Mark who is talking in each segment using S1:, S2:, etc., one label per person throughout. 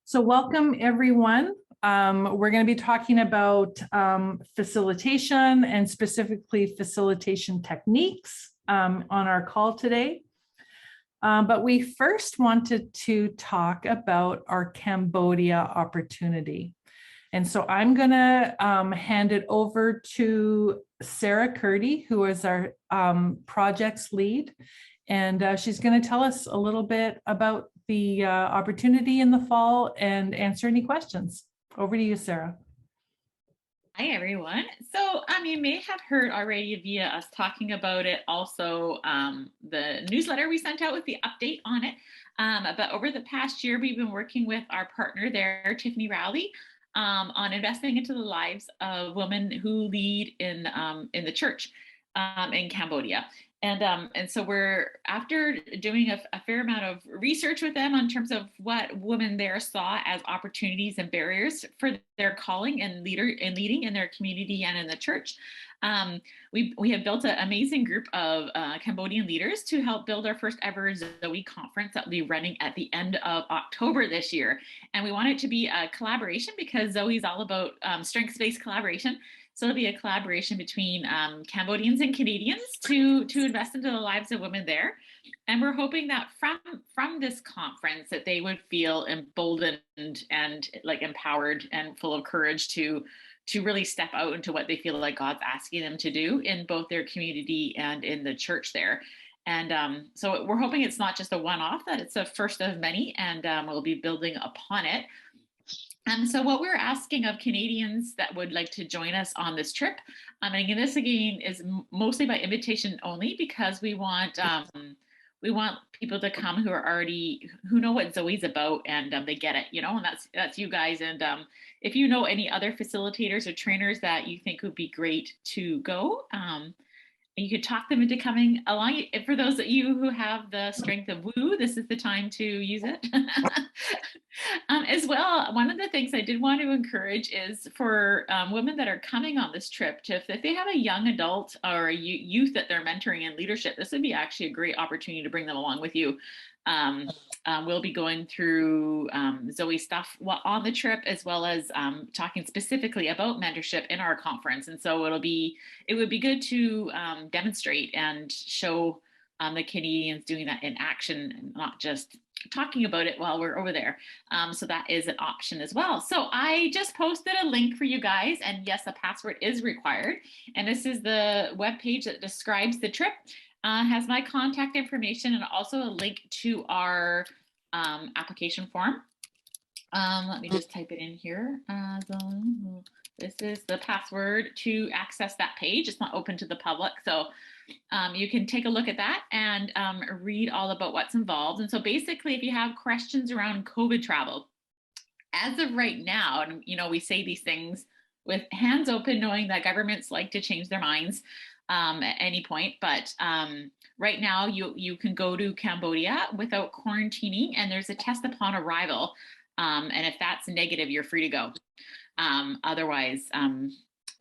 S1: So welcome everyone. We're going to be talking about facilitation and specifically facilitation techniques on our call today. But we first wanted to talk about our Cambodia opportunity. And so I'm going to hand it over to Sarah Curdy, who is our projects lead. And she's going to tell us a little bit about the opportunity in the fall and answer any questions. Over to you, Sarah.
S2: Hi, everyone. So you may have heard already via us talking about it, also the newsletter we sent out with the update on it. But over the past year, we've been working with our partner there, Tiffany Rowley, on investing into the lives of women who lead in the church in Cambodia. And so we're, after doing a fair amount of research with them in terms of what women there saw as opportunities and barriers for their calling and leading in their community and in the church. We have built an amazing group of Cambodian leaders to help build our first ever Zoe conference that will be running at the end of October this year. And we want it to be a collaboration because Zoe is all about strengths-based collaboration. So it'll be a collaboration between Cambodians and Canadians to invest into the lives of women there. And we're hoping that from this conference that they would feel emboldened and like empowered and full of courage to really step out into what they feel like God's asking them to do in both their community and in the church there. And so we're hoping it's not just a one-off, that it's a first of many, and we'll be building upon it. And so what we're asking of Canadians that would like to join us on this trip, and this again is mostly by invitation only, because we want people to come who know what Zoe's about, and they get it, and that's you guys. And if you know any other facilitators or trainers that you think would be great to go, you could talk them into coming along. For those of you who have the strength of woo, this is the time to use it. As well, one of the things I did want to encourage is for women that are coming on this trip, if they have a young adult or a youth that they're mentoring in leadership, this would be actually a great opportunity to bring them along with you. We'll be going through Zoe stuff on the trip, as well as talking specifically about mentorship in our conference. And so it would be good to demonstrate and show the Canadians doing that in action, and not just talking about it while we're over there. So that is an option as well. So I just posted a link for you guys, and yes, a password is required. And this is the webpage that describes the trip. Has my contact information and also a link to our application form. Let me just type it in here. This is the password to access that page. It's not open to the public, so you can take a look at that and read all about what's involved. And so basically, if you have questions around COVID travel, as of right now, and we say these things with hands open, knowing that governments like to change their minds at any point, but right now you can go to Cambodia without quarantining, and there's a test upon arrival, and if that's negative, you're free to go. Otherwise,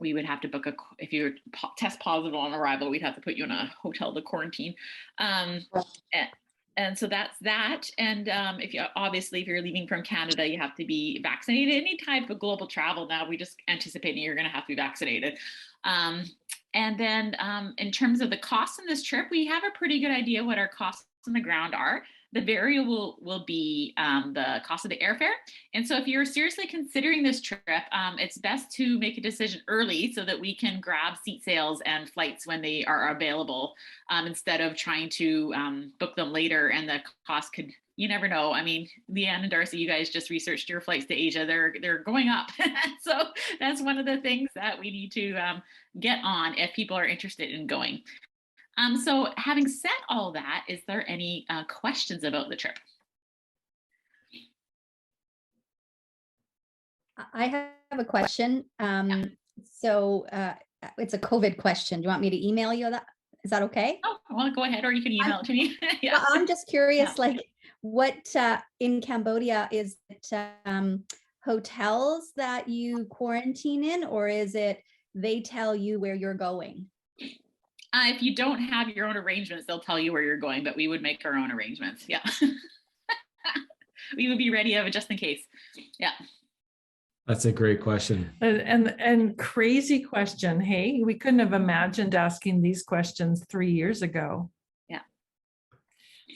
S2: we would have to book if you test positive on arrival, we'd have to put you in a hotel to quarantine. And so that's that. And if you're leaving from Canada, you have to be vaccinated. Any type of global travel now, we just anticipating you're going to have to be vaccinated. And then in terms of the costs on this trip, we have a pretty good idea what our costs on the ground are. The variable will be the cost of the airfare. And so if you're seriously considering this trip, it's best to make a decision early so that we can grab seat sales and flights when they are available, instead of trying to book them later, and the cost could, you never know. I mean, Leanne and Darcy, you guys just researched your flights to Asia. They're going up. So that's one of the things that we need to get on if people are interested in going. So having said all that, is there any questions about the trip?
S3: I have a question. So it's a COVID question. Do you want me to email you that? Is that okay?
S2: Oh, well, go ahead, or you can email it to me. Yeah.
S3: Well, I'm just curious, like what in Cambodia, is it hotels that you quarantine in, or is it they tell you where you're going?
S2: If you don't have your own arrangements, they'll tell you where you're going, but we would make our own arrangements. Yeah. we would be ready just in case. Yeah.
S4: That's a great question.
S1: And crazy question. Hey, we couldn't have imagined asking these questions 3 years ago.
S2: Yeah.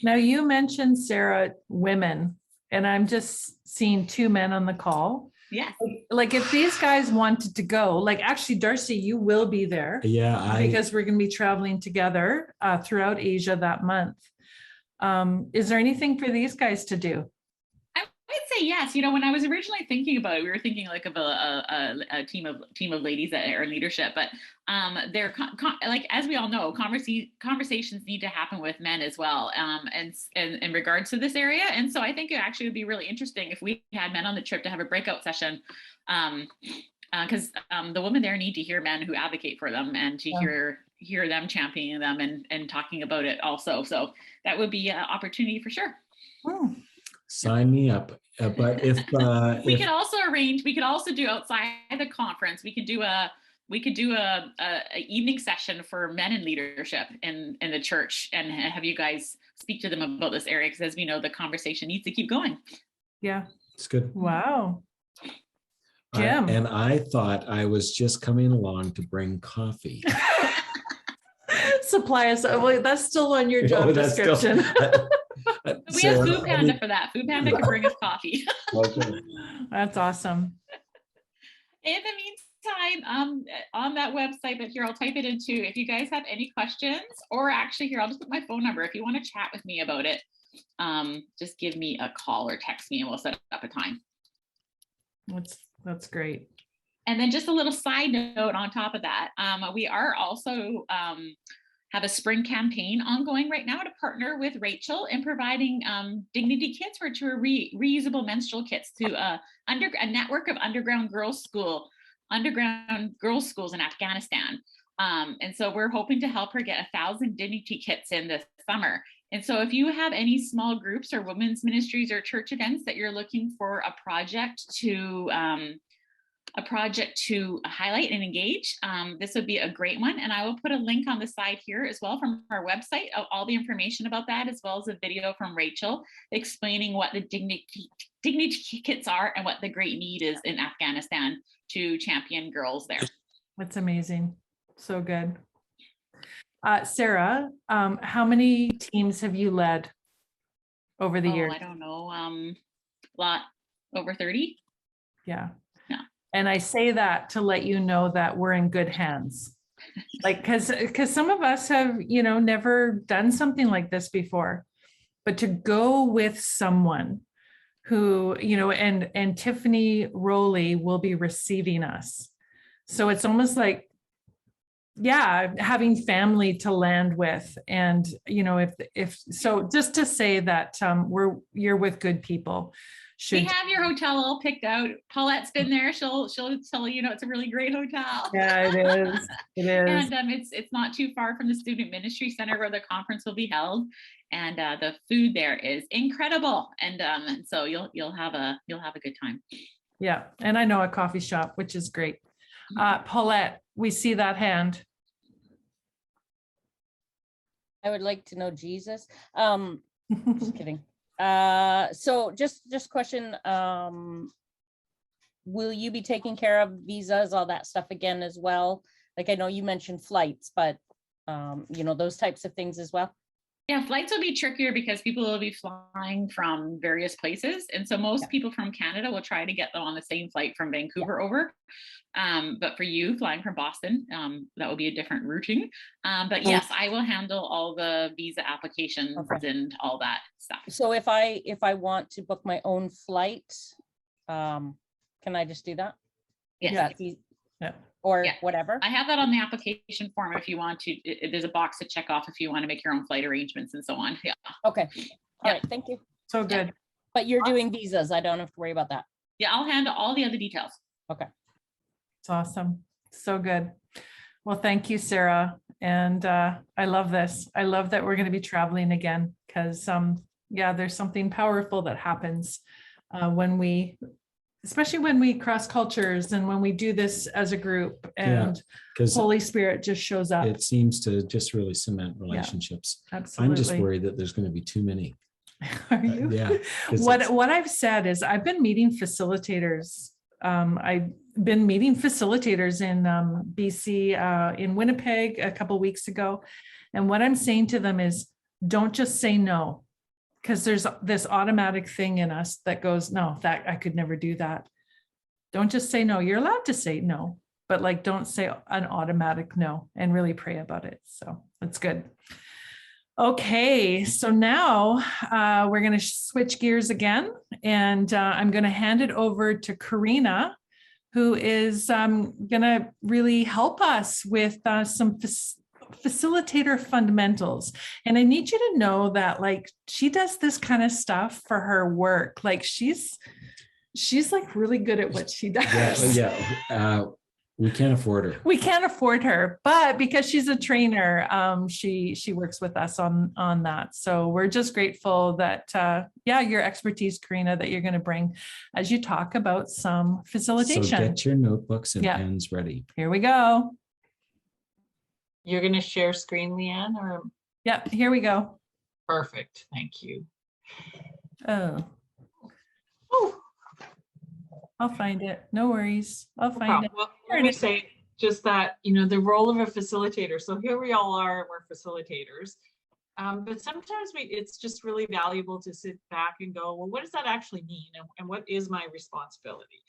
S1: Now you mentioned, Sarah, women, and I'm just seeing 2 men on the call.
S2: Yes.
S1: Like if these guys wanted to go, like actually, Darcy, you will be there.
S4: Yeah,
S1: because we're going to be traveling together throughout Asia that month. Is there anything for these guys to do?
S2: I'd say yes. When I was originally thinking about it, we were thinking like of a team of ladies that are in leadership, but they're like, as we all know, conversations need to happen with men as well, and in regards to this area. And so I think it actually would be really interesting if we had men on the trip to have a breakout session, because the women there need to hear men who advocate for them and to hear them championing them and talking about it also. So that would be an opportunity for sure.
S4: Sign me up. But if
S2: we could also do outside the conference, we could do a evening session for men in leadership in the church and have you guys speak to them about this area, because as we know, the conversation needs to keep going.
S1: Yeah,
S4: it's good.
S1: Wow. Jim.
S4: And I thought I was just coming along to bring coffee.
S1: Supply us. Well, that's still on your job description.
S2: We have Food Panda for that. Food Panda can bring us coffee.
S4: Okay.
S1: That's awesome.
S2: In the meantime, on that website, but here I'll type it into, if you guys have any questions, or actually here, I'll just put my phone number. If you want to chat with me about it, just give me a call or text me and we'll set up a time.
S1: That's great.
S2: And then just a little side note on top of that, we are also have a spring campaign ongoing right now to partner with Rachel in providing dignity kits or to reusable menstrual kits to a network of underground girls schools in Afghanistan. And so we're hoping to help her get 1,000 dignity kits in this summer. And so if you have any small groups or women's ministries or church events that you're looking for a project to highlight and engage, this would be a great one. And I will put a link on the side here as well from our website of all the information about that, as well as a video from Rachel explaining what the dignity kits are and what the great need is in Afghanistan to champion girls there.
S1: That's amazing. So good. Sarah, how many teams have you led over the years?
S2: I don't know, lot over 30.
S1: Yeah.
S2: Yeah.
S1: And I say that to let you know that we're in good hands. Like, because some of us have, never done something like this before, but to go with someone who, and Tiffany Rowley will be receiving us. So it's almost like, having family to land with. And, if so, just to say that you're with good people.
S2: We have your hotel all picked out. Paulette's been there. She'll tell you, it's a really great hotel.
S1: Yeah, it is. It is.
S2: And it's not too far from the Student Ministry Center where the conference will be held. And the food there is incredible. And so you'll have a good time.
S1: Yeah, and I know a coffee shop, which is great. Paulette, we see that hand.
S5: I would like to know Jesus. Just kidding. So just question, will you be taking care of visas, all that stuff again as well? Like, I know you mentioned flights, but those types of things as well.
S2: Yeah, flights will be trickier because people will be flying from various places. And so most people from Canada will try to get them on the same flight from Vancouver over. But for you flying from Boston, that will be a different routing. But yes, I will handle all the visa applications and all that stuff.
S5: So if I want to book my own flight, can I just do that?
S2: Yes.
S5: Or whatever.
S2: I have that on the application form if you want to. There's a box to check off if you want to make your own flight arrangements and so on. Yeah.
S5: Okay. All right. Thank you.
S1: So good.
S2: Yeah.
S5: But you're doing visas. I don't have to worry about that.
S2: Yeah, I'll handle all the other details.
S5: Okay.
S1: It's awesome. So good. Well, thank you, Sarah. And I love this. I love that we're going to be traveling again because, there's something powerful that happens especially when we cross cultures and when we do this as a group and Holy Spirit just shows up.
S4: It seems to just really cement relationships.
S1: Absolutely.
S4: I'm just worried that there's going to be too many.
S1: Are you?
S4: Yeah, 'cause
S1: What
S4: it's-
S1: what I've said is I've been meeting facilitators. I've been meeting facilitators in BC, in Winnipeg a couple weeks ago. And what I'm saying to them is, don't just say no, because there's this automatic thing in us that goes, no, that I could never do that. Don't just say no. You're allowed to say no, but like, don't say an automatic no, and really pray about it. So that's good. Okay, so now we're going to switch gears again, and I'm going to hand it over to Corina, who is going to really help us with some facilitator fundamentals. And I need you to know that, like, she does this kind of stuff for her work. Like, she's like really good at what she does.
S4: yeah. We can't afford her.
S1: We can't afford her, but because she's a trainer, she works with us on that. So we're just grateful that your expertise, Corina, that you're going to bring as you talk about some facilitation.
S4: So get your notebooks and pens ready.
S1: Here we go.
S6: You're going to share screen, Leanne, or?
S1: Yep, here we go.
S6: Perfect. Thank you.
S1: Oh. I'll find it. No worries. I'll
S6: No
S1: find
S6: problem.
S1: it.
S6: Well, let me say just that, the role of a facilitator. So here we all are, we're facilitators. But sometimes it's just really valuable to sit back and go, well, what does that actually mean? And what is my responsibility?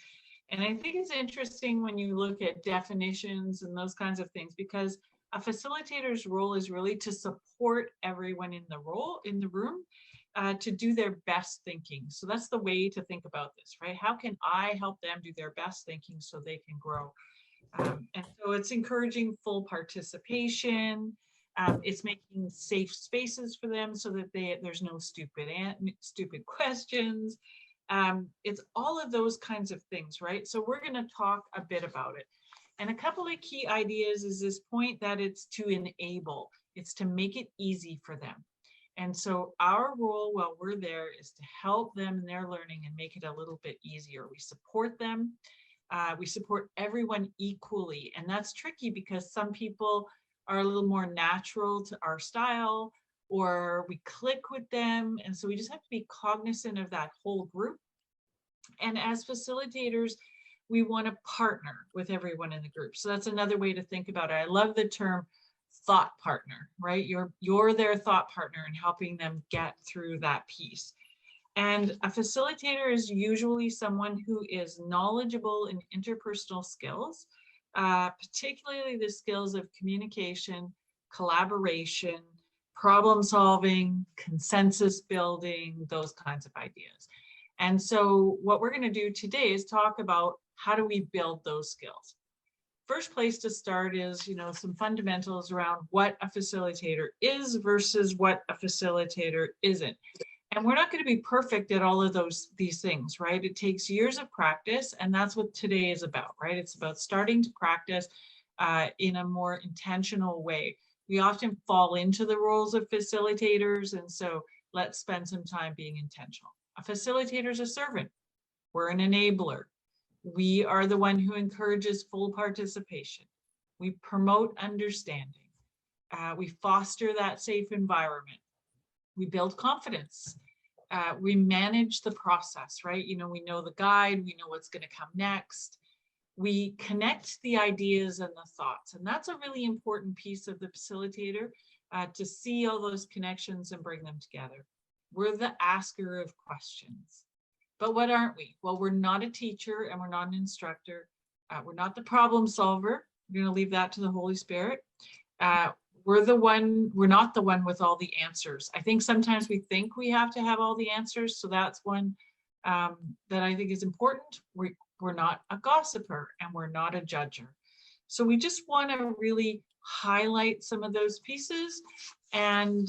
S6: And I think it's interesting when you look at definitions and those kinds of things, because a facilitator's role is really to support everyone in the room to do their best thinking. So that's the way to think about this, right? How can I help them do their best thinking so they can grow? And so it's encouraging full participation. It's making safe spaces for them so that there's no stupid questions. It's all of those kinds of things, right? So we're going to talk a bit about it. And a couple of key ideas is this point that it's to enable, it's to make it easy for them. And so our role while we're there is to help them in their learning and make it a little bit easier. We support them. We support everyone equally. And that's tricky because some people are a little more natural to our style, or we click with them. And so we just have to be cognizant of that whole group. And as facilitators, we want to partner with everyone in the group. So that's another way to think about it. I love the term thought partner, right? You're their thought partner in helping them get through that piece. And a facilitator is usually someone who is knowledgeable in interpersonal skills, particularly the skills of communication, collaboration, problem solving, consensus building, those kinds of ideas. And so what we're going to do today is talk about how do we build those skills. First place to start is, some fundamentals around what a facilitator is versus what a facilitator isn't. And we're not going to be perfect at all of these things, right? It takes years of practice, and that's what today is about, right? It's about starting to practice in a more intentional way. We often fall into the roles of facilitators, and so let's spend some time being intentional. A facilitator is a servant. We're an enabler. We are the one who encourages full participation. We promote understanding. We foster that safe environment. We build confidence. We manage the process, right? We know the guide, we know what's going to come next. We connect the ideas and the thoughts. And that's a really important piece of the facilitator, to see all those connections and bring them together. We're the asker of questions. But what aren't we? Well, we're not a teacher and we're not an instructor. We're not the problem solver. We're going to leave that to the Holy Spirit. We're not the one with all the answers. I think sometimes we think we have to have all the answers. So that's one that I think is important. We're not a gossiper and we're not a judger. So we just want to really highlight some of those pieces and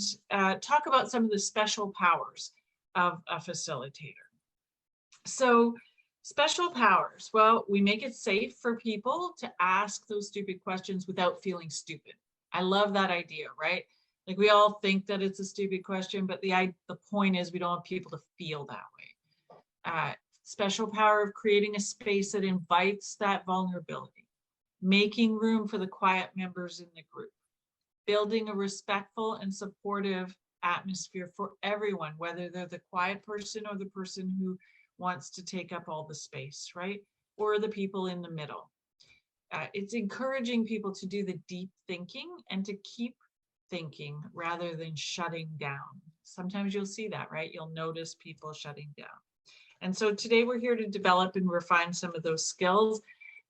S6: talk about some of the special powers of a facilitator. So special powers, well, we make it safe for people to ask those stupid questions without feeling stupid. I love that idea, right? Like we all think that it's a stupid question, but the point is we don't want people to feel that way. Special power of creating a space that invites that vulnerability, making room for the quiet members in the group, building a respectful and supportive atmosphere for everyone, whether they're the quiet person or the person who wants to take up all the space, right? Or the people in the middle. It's encouraging people to do the deep thinking and to keep thinking rather than shutting down. Sometimes you'll see that, right? You'll notice people shutting down. And so today we're here to develop and refine some of those skills.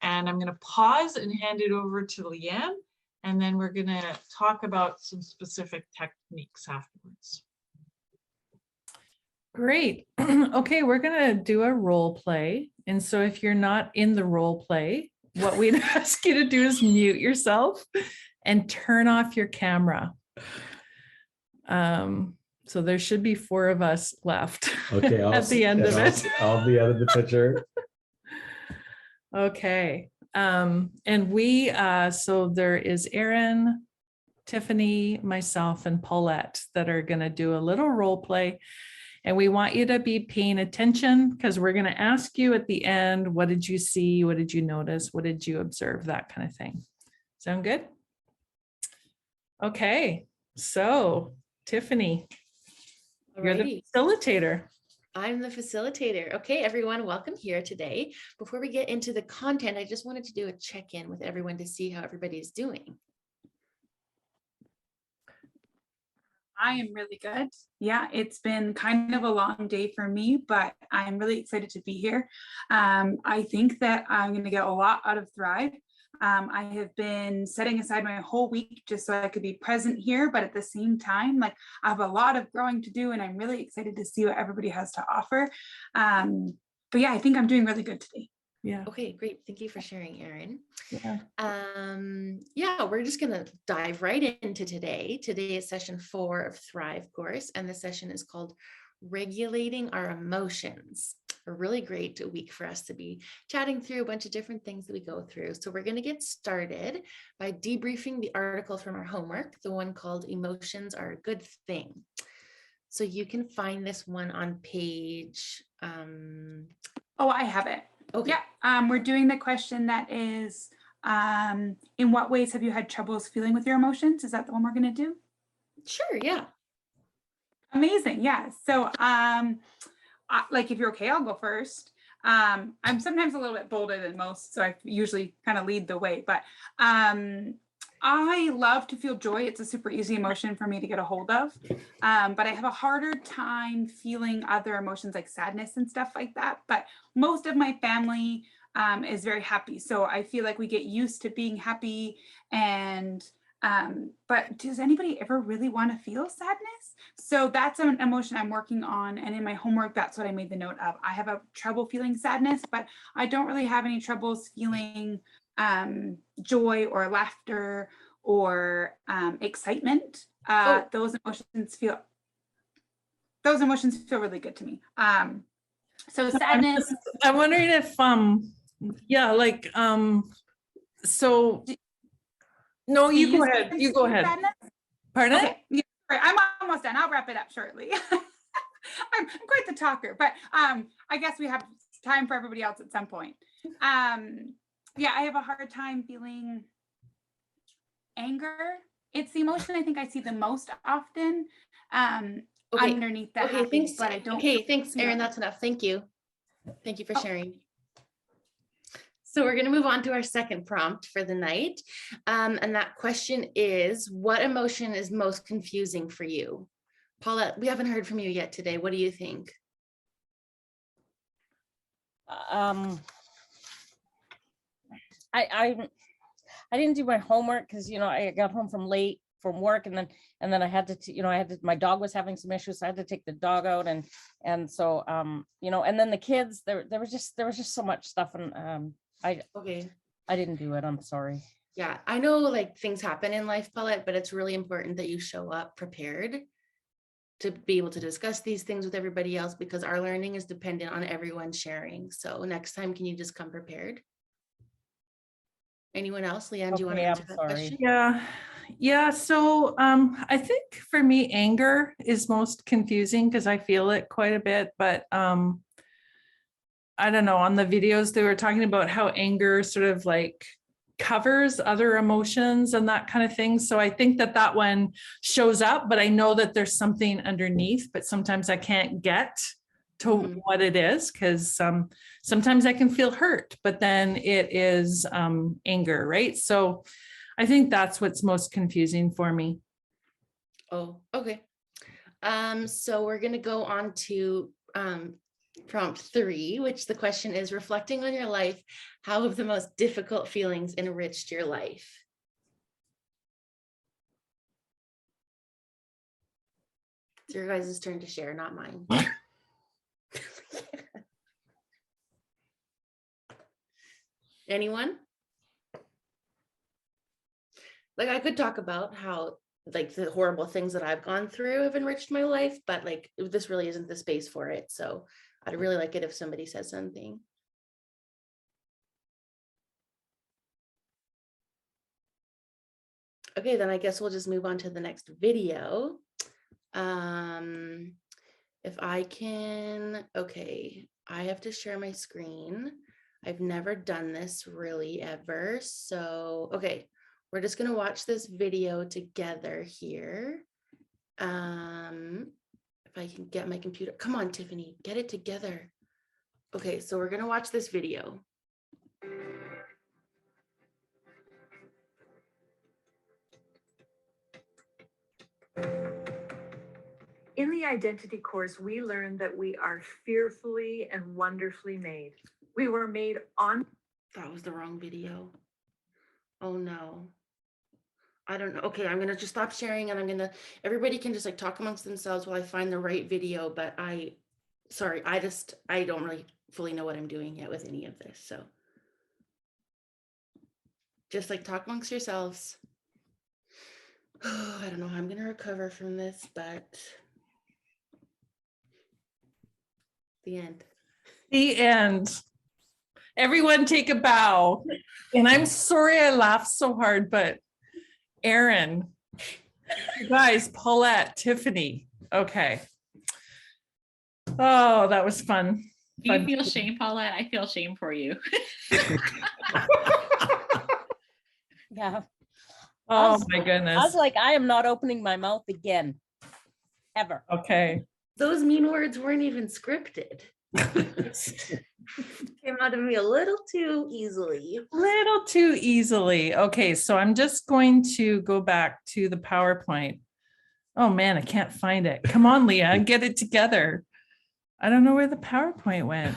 S6: And I'm going to pause and hand it over to Leanne, and then we're going to talk about some specific techniques afterwards.
S1: Great. Okay, we're going to do a role play. And so if you're not in the role play, what we'd ask you to do is mute yourself and turn off your camera. So there should be 4 of us left
S4: Okay,
S1: at the end of it.
S4: I'll be out of the picture.
S1: Okay. And we, so there is Erin, Tiffany, myself, and Paulette that are going to do a little role play. And we want you to be paying attention because we're going to ask you at the end, what did you see? What did you notice? What did you observe? That kind of thing. Sound good? Okay. So Tiffany, you're the facilitator.
S7: I'm the facilitator. Okay, everyone, welcome here today. Before we get into the content, I just wanted to do a check-in with everyone to see how everybody's doing.
S8: I am really good. Yeah, it's been kind of a long day for me, but I'm really excited to be here. I think that I'm going to get a lot out of Thrive. I have been setting aside my whole week just so I could be present here, but at the same time, like I have a lot of growing to do and I'm really excited to see what everybody has to offer. But yeah, I think I'm doing really good today.
S1: Yeah.
S7: Okay, great. Thank you for sharing, Erin.
S1: Yeah.
S7: Yeah, we're just going to dive right into today. Today is session 4 of Thrive course, and the session is called Regulating Our Emotions. A really great week for us to be chatting through a bunch of different things that we go through. So we're going to get started by debriefing the article from our homework, the one called Emotions Are a Good Thing. So you can find this one on page.
S8: Oh, I have it.
S7: Okay.
S8: Yeah, we're doing the question that is, in what ways have you had troubles feeling with your emotions? Is that the one we're going to do?
S7: Sure, yeah.
S8: Amazing, yeah. So, like if you're okay, I'll go first. I'm sometimes a little bit bolder than most, so I usually kind of lead the way, but I love to feel joy. It's a super easy emotion for me to get a hold of, but I have a harder time feeling other emotions like sadness and stuff like that. But most of my family is very happy. So I feel like we get used to being happy. And but does anybody ever really want to feel sadness? So that's an emotion I'm working on. And in my homework, that's what I made the note of. I have a trouble feeling sadness, but I don't really have any troubles feeling joy or laughter or excitement. Those emotions feel really good to me. So sadness.
S1: I'm wondering if yeah, like so no, you go ahead. You go ahead.
S8: Sadness?
S1: Pardon?
S8: Okay. Yeah, I'm almost done. I'll wrap it up shortly. I'm quite the talker, but I guess we have time for everybody else at some point. Yeah, I have a hard time feeling anger. It's the emotion I think I see the most often underneath that.
S7: Okay, thanks.
S8: But I don't.
S7: Okay, thanks, Erin. That's enough. Thank you. Thank you for sharing. So we're going to move on to our second prompt for the night. And that question is, what emotion is most confusing for you? Paulette, we haven't heard from you yet today. What do you think?
S5: I didn't do my homework because, you know, I got home from work and then I had to, my dog was having some issues. So I had to take the dog out and so, you know, and then the kids, there was just so much stuff. And I didn't do it. I'm sorry.
S7: Yeah, I know like things happen in life, Paulette, but it's really important that you show up prepared to be able to discuss these things with everybody else because our learning is dependent on everyone sharing. So next time, can you just come prepared? Anyone else? Leanne, do you want to answer that question?
S1: Yeah. So I think for me, anger is most confusing because I feel it quite a bit, but I don't know, on the videos, they were talking about how anger sort of like covers other emotions and that kind of thing. So I think that that one shows up, but I know that there's something underneath, but sometimes I can't get to what it is, because sometimes I can feel hurt, but then it is anger, right? So I think that's what's most confusing for me.
S7: Oh, okay. So we're gonna go on to prompt 3, which the question is, reflecting on your life, how have the most difficult feelings enriched your life? It's your guys' turn to share, not mine. Anyone? Like, I could talk about how like the horrible things that I've gone through have enriched my life, but like this really isn't the space for it. So I'd really like it if somebody says something. Okay, then I guess we'll just move on to the next video. If I can, okay, I have to share my screen. I've never done this really ever. So, okay, we're just gonna watch this video together here. If I can get my computer, come on, Tiffany, get it together. Okay, so we're gonna watch this video.
S9: In the identity course, we learned that we are fearfully and wonderfully made. We were made on.
S7: That was the wrong video. Oh no. I don't know. Okay, I'm gonna just stop sharing and everybody can just like talk amongst themselves while I find the right video, but sorry, I don't really fully know what I'm doing yet with any of this. So just like talk amongst yourselves. I don't know how I'm gonna recover from this, but the end.
S1: The end. Everyone take a bow. And I'm sorry I laughed so hard, but Aaron, you guys, Paulette, Tiffany. Okay. Oh, that was fun.
S2: Do you feel shame, Paulette? I feel shame for you.
S5: Yeah.
S1: Oh my goodness.
S5: I was like, I am not opening my mouth again, ever.
S1: Okay.
S7: Those mean words weren't even scripted. Came out of me a little too easily.
S1: Okay, so I'm just going to go back to the PowerPoint. Oh man, I can't find it. Come on, Leah, get it together. I don't know where the PowerPoint went.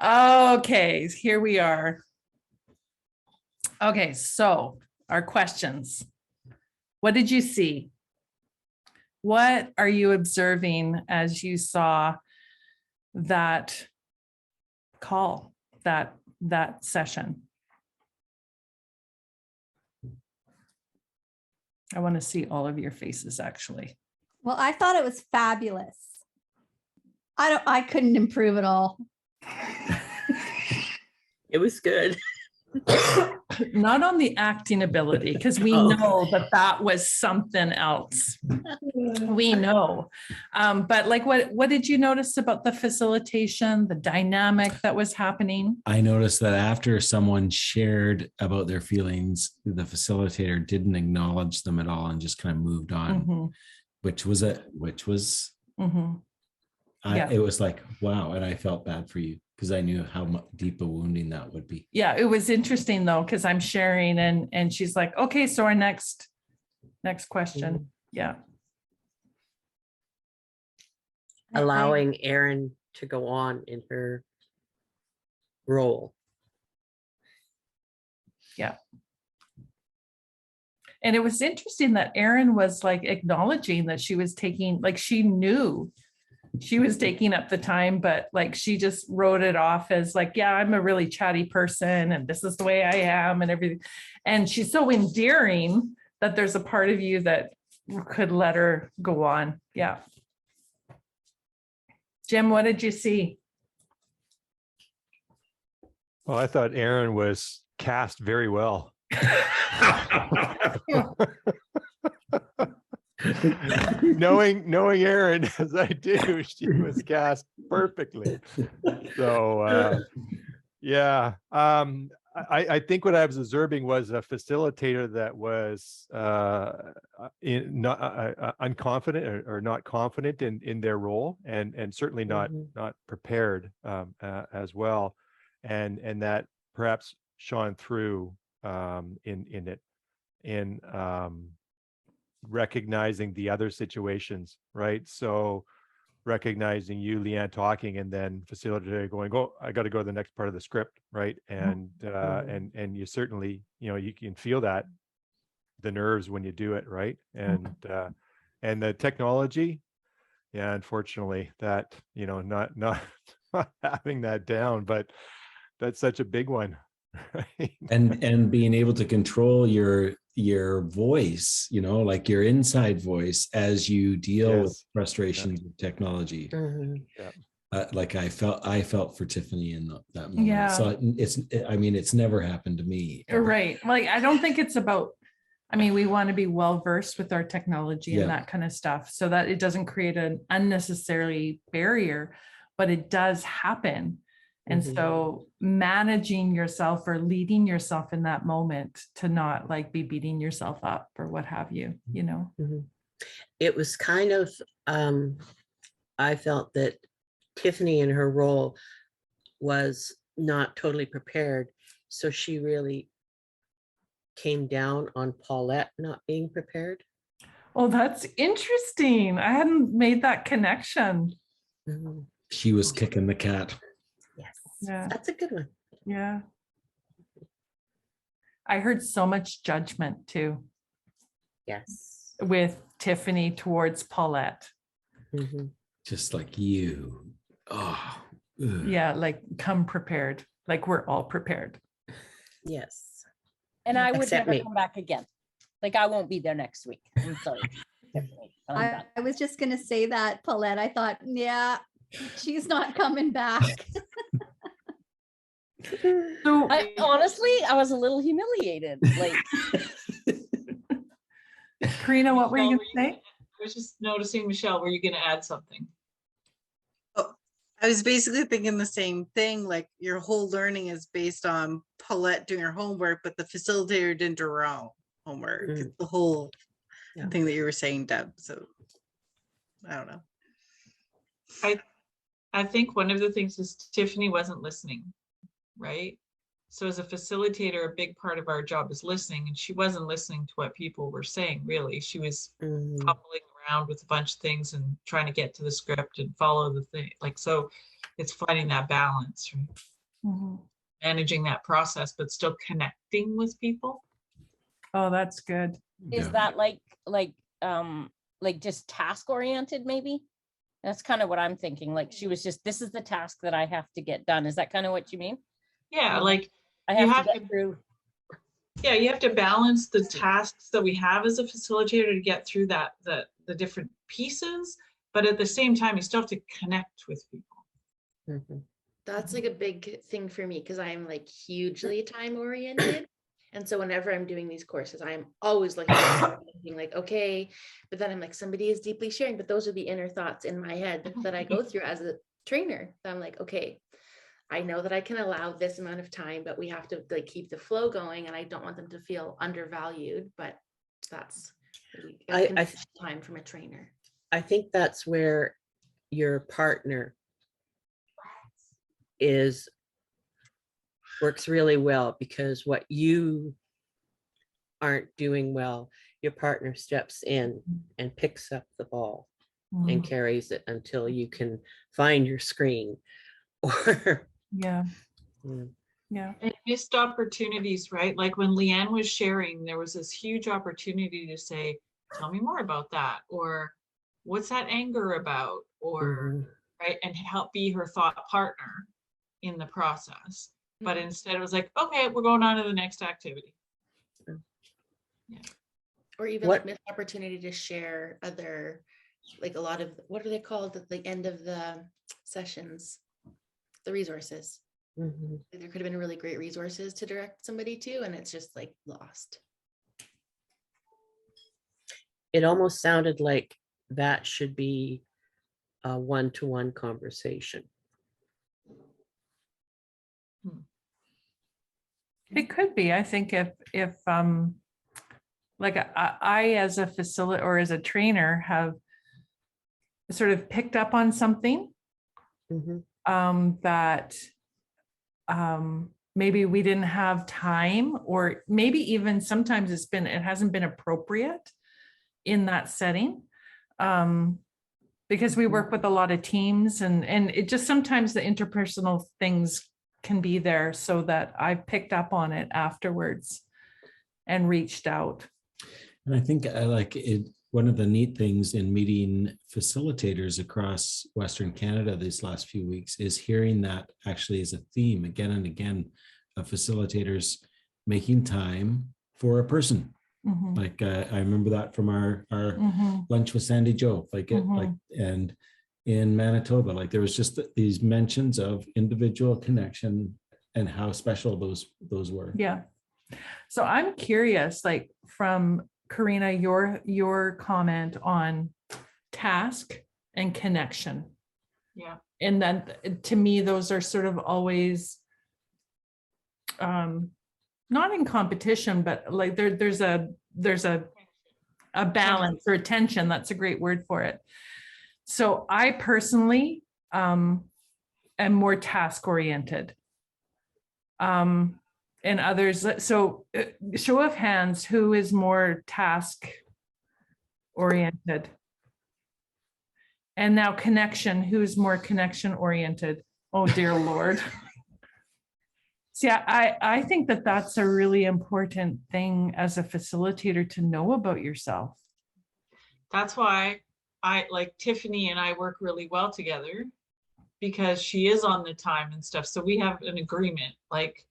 S1: Okay, here we are. Okay, so our questions. What did you see? What are you observing as you saw that call, that session? I want to see all of your faces, actually.
S3: Well, I thought it was fabulous. I couldn't improve at all.
S10: It was good.
S1: Not on the acting ability, because we know that was something else. We know. But like, what did you notice about the facilitation, the dynamic that was happening?
S4: I noticed that after someone shared about their feelings, the facilitator didn't acknowledge them at all and just kind of moved on, which was it was like, wow. And I felt bad for you, because I knew how deep a wounding that would be. Yeah,
S1: it was interesting though, because I'm sharing and she's like, okay, so our next question. Yeah.
S10: Allowing Erin to go on in her role.
S1: Yeah. And it was interesting that Erin was like acknowledging that she was taking, like she knew she was taking up the time, but like she just wrote it off as like, yeah, I'm a really chatty person and this is the way I am and everything. And she's so endearing that there's a part of you that could let her go on. Yeah. Jim, what did you see?
S11: Well, I thought Erin was cast very well. knowing Erin as I do, she was cast perfectly. So yeah, I think what I was observing was a facilitator that was not unconfident or not confident in their role, and certainly not prepared as well, and that perhaps shone through in recognizing the other situations, right? So recognizing you, Leanne, talking, and then facilitator going, "Oh, I got to go to the next part of the script," right? And you certainly, you can feel that, the nerves when you do it, right? And the technology, yeah, unfortunately, that not not having that down, but that's such a big one, right?
S4: And being able to control your voice, like your inside voice as you deal with frustrations with technology. Like I felt for Tiffany in that moment.
S1: Yeah.
S4: So it's never happened to me. Ever.
S1: Right. Like, I don't think it's about, we want to be well versed with our technology and that kind of stuff so that it doesn't create an unnecessary barrier, but it does happen. And so managing yourself or leading yourself in that moment to not like be beating yourself up or what have you,
S10: It was kind of, I felt that Tiffany in her role was not totally prepared. So she really came down on Paulette not being prepared.
S1: Oh, that's interesting. I hadn't made that connection.
S4: She was kicking the cat.
S10: Yes.
S1: Yeah.
S10: That's a good one.
S1: Yeah. I heard so much judgment too.
S10: Yes.
S1: With Tiffany towards Paulette.
S4: Just like you. Oh. Ugh.
S1: Yeah, like come prepared. Like we're all prepared.
S10: Yes.
S5: And I would
S10: Except
S5: never
S10: me.
S5: come back again. Like I won't be there next week. I'm sorry.
S3: I was just going to say that, Paulette. I thought, yeah, she's not coming back.
S1: So
S5: honestly, I was a little humiliated. Like,
S1: Corina, what were you going to say?
S6: I was just noticing, Michelle, were you going to add something?
S12: Oh, I was basically thinking the same thing. Like your whole learning is based on Paulette doing her homework, but the facilitator didn't do her own homework. It's the whole thing that you were saying, Deb. So I don't know.
S6: I think one of the things is Tiffany wasn't listening, right? So as a facilitator, a big part of our job is listening, and she wasn't listening to what people were saying, really. She was fumbling around with a bunch of things and trying to get to the script and follow the thing. Like, so it's finding that balance, right? Managing that process, but still connecting with people.
S1: Oh, that's good.
S5: Is that like just task oriented, maybe? That's kind of what I'm thinking. Like she was just, this is the task that I have to get done. Is that kind of what you mean?
S6: Yeah, like
S5: I have to get through.
S6: Yeah, you have to balance the tasks that we have as a facilitator to get through that, the different pieces, but at the same time, you still have to connect with people.
S7: That's like a big thing for me because I'm like hugely time oriented. And so whenever I'm doing these courses, I'm always looking at thinking like, okay, but then I'm like, somebody is deeply sharing, but those are the inner thoughts in my head that I go through as a trainer. So I'm like, okay, I know that I can allow this amount of time, but we have to like keep the flow going, and I don't want them to feel undervalued, but that's time from a trainer.
S10: I think that's where your partner works really well, because what you aren't doing well, your partner steps in and picks up the ball and carries it until you can find your screen. Or
S6: And missed opportunities, right? Like when Leanne was sharing, there was this huge opportunity to say, tell me more about that, or what's that anger about, or right, and help be her thought partner in the process. But instead it was like, okay, we're going on to the next activity.
S7: Or even like missed opportunity to share other, like a lot of, what are they called at the end of the sessions? The resources. There could have been really great resources to direct somebody to, and it's just like lost.
S10: It almost sounded like that should be a one-to-one conversation.
S1: It could be. I think if like I as a facilitator or as a trainer have sort of picked up on something that maybe we didn't have time, or maybe even sometimes it hasn't been appropriate in that setting. Because we work with a lot of teams, and it just sometimes the interpersonal things can be there, so that I picked up on it afterwards and reached out.
S4: And I think I like it. One of the neat things in meeting facilitators across Western Canada these last few weeks is hearing that actually is a theme again and again of facilitators making time for a person. Like I remember that from our lunch with Sandy Joe, and in Manitoba, like there was just these mentions of individual connection and how special those were.
S1: Yeah. So I'm curious, like from Corina, your comment on task and connection.
S6: Yeah.
S1: And then to me, those are sort of always not in competition, but like there's a balance or a tension. That's a great word for it. So I personally am more task oriented. And others, so show of hands, who is more task oriented? And now connection, who's more connection oriented? Oh dear Lord. See, I think that that's a really important thing as a facilitator to know about yourself.
S6: That's why I like Tiffany and I work really well together, because she is on the time and stuff. So we have an agreement, like,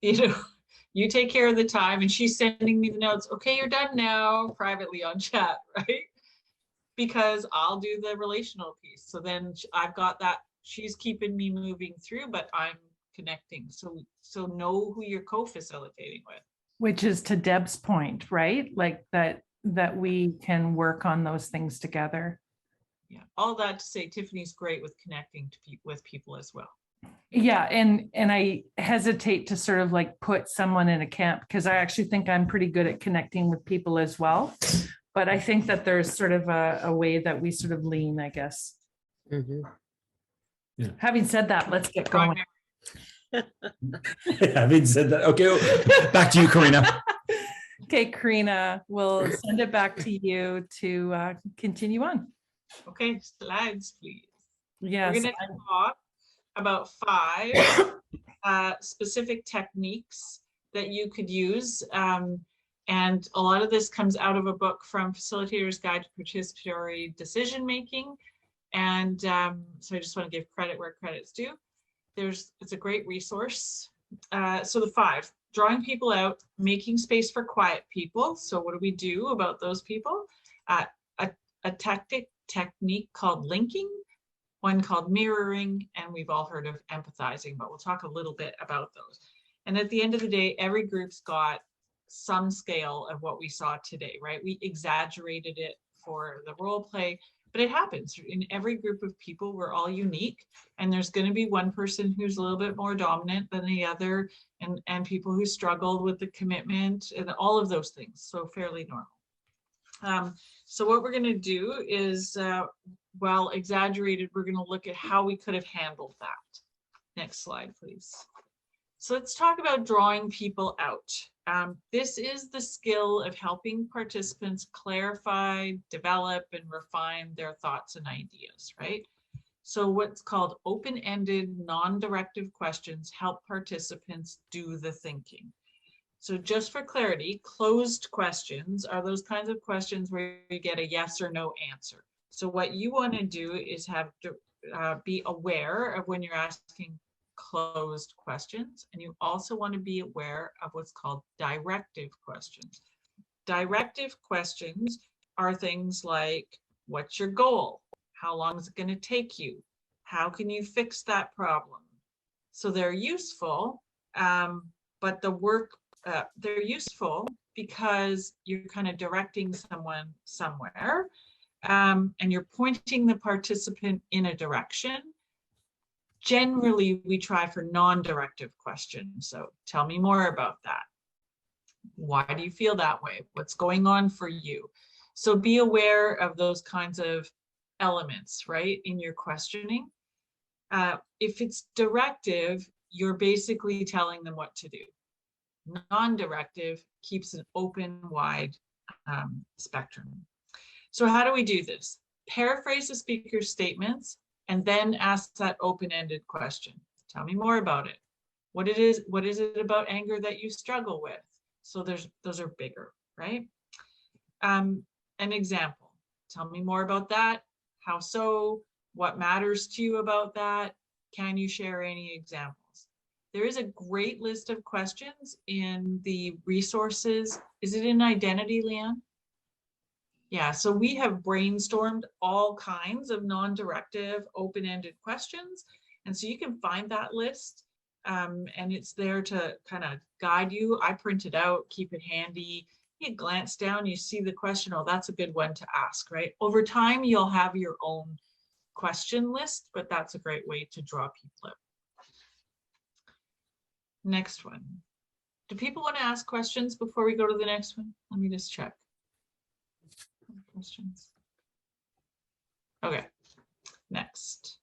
S6: you know, you take care of the time, and she's sending me the notes. Okay, you're done now, privately on chat, right? Because I'll do the relational piece. So then I've got that, she's keeping me moving through, but I'm connecting. So know who you're co-facilitating with.
S1: Which is to Deb's point, right? Like that we can work on those things together.
S6: Yeah, all that to say, Tiffany's great with connecting to with people as well.
S1: Yeah, and I hesitate to sort of like put someone in a camp, because I actually think I'm pretty good at connecting with people as well. But I think that there's sort of a way that we sort of lean, I guess.
S4: Yeah.
S1: Having said that, let's get going.
S4: Having said that, okay, back to you, Corina.
S1: Okay, Corina, we'll send it back to you to continue on.
S6: Okay, slides, please.
S1: Yes.
S6: We're going to talk about 5 specific techniques that you could use. And a lot of this comes out of a book from Facilitator's Guide to Participatory Decision Making. And so I just want to give credit where credit's due. It's a great resource. So the 5, drawing people out, making space for quiet people. So what do we do about those people? A technique called linking, one called mirroring, and we've all heard of empathizing, but we'll talk a little bit about those. And at the end of the day, every group's got some scale of what we saw today, right? We exaggerated it for the role play, but it happens in every group of people. We're all unique, and there's going to be one person who's a little bit more dominant than the other, and people who struggled with the commitment and all of those things. So fairly normal. So what we're going to do is, while exaggerated, we're going to look at how we could have handled that. Next slide, please. So let's talk about drawing people out. This is the skill of helping participants clarify, develop, and refine their thoughts and ideas, right? So what's called open-ended, non-directive questions help participants do the thinking. So just for clarity, closed questions are those kinds of questions where you get a yes or no answer. So what you want to do is have to be aware of when you're asking closed questions, and you also want to be aware of what's called directive questions. Directive questions are things like, what's your goal? How long is it going to take you? How can you fix that problem? So they're useful, but they're useful because you're kind of directing someone somewhere. and you're pointing the participant in a direction, generally we try for non-directive questions. So tell me more about that. Why do you feel that way? What's going on for you? So be aware of those kinds of elements, right, in your questioning. If it's directive, you're basically telling them what to do. Non-directive keeps an open, wide spectrum. So how do we do this? Paraphrase the speaker's statements and then ask that open-ended question. Tell me more about it. What is it about anger that you struggle with? So those are bigger, right? An example. Tell me more about that. How so? What matters to you about that? Can you share any examples? There is a great list of questions in the resources. Is it in Identity, Leanne? Yeah, so we have brainstormed all kinds of non-directive, open-ended questions. And so you can find that list and it's there to kind of guide you. I print it out, keep it handy. You glance down, you see the question, oh, that's a good one to ask, right? Over time, you'll have your own question list, but that's a great way to draw people out. Next one. Do people want to ask questions before we go to the next one? Let me just check. Questions. Okay, next.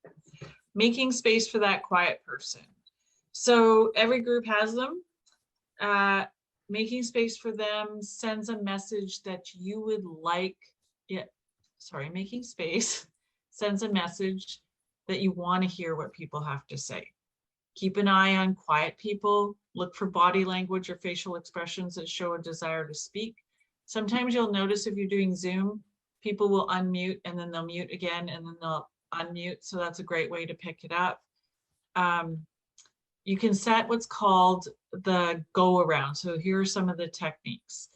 S6: Making space for that quiet person. So every group has them. Making space for them sends a message that you would like it. Sorry, making space sends a message that you want to hear what people have to say. Keep an eye on quiet people. Look for body language or facial expressions that show a desire to speak. Sometimes you'll notice if you're doing Zoom, people will unmute and then they'll mute again and then they'll unmute. So that's a great way to pick it up. You can set what's called the go around. So here are some of the techniques.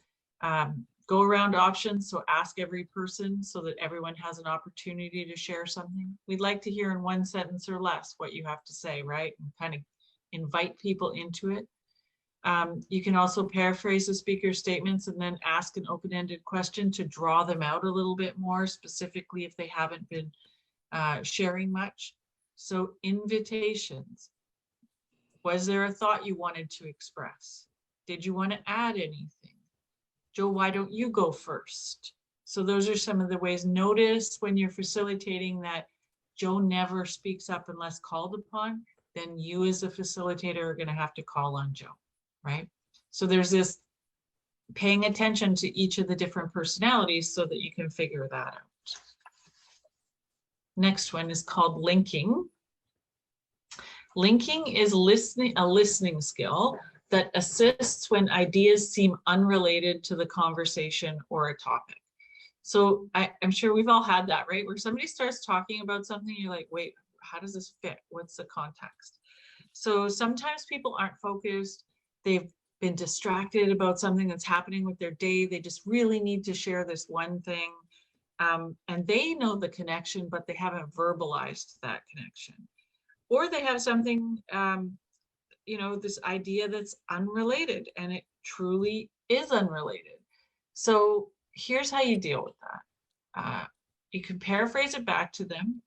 S6: Go around options. So ask every person so that everyone has an opportunity to share something. We'd like to hear in one sentence or less what you have to say, right? And kind of invite people into it. You can also paraphrase the speaker's statements and then ask an open-ended question to draw them out a little bit more, specifically if they haven't been sharing much. So invitations. Was there a thought you wanted to express? Did you want to add anything? Joe, why don't you go first? So those are some of the ways. Notice when you're facilitating that Joe never speaks up unless called upon, then you as a facilitator are going to have to call on Joe, right? So there's this paying attention to each of the different personalities so that you can figure that out. Next one is called linking. Linking is a listening skill that assists when ideas seem unrelated to the conversation or a topic. So I'm sure we've all had that, right? Where somebody starts talking about something, you're like, wait, how does this fit? What's the context? So sometimes people aren't focused. They've been distracted about something that's happening with their day. They just really need to share this one thing. And they know the connection, but they haven't verbalized that connection. Or they have something, you know, this idea that's unrelated, and it truly is unrelated. So here's how you deal with that. You can paraphrase it back to them,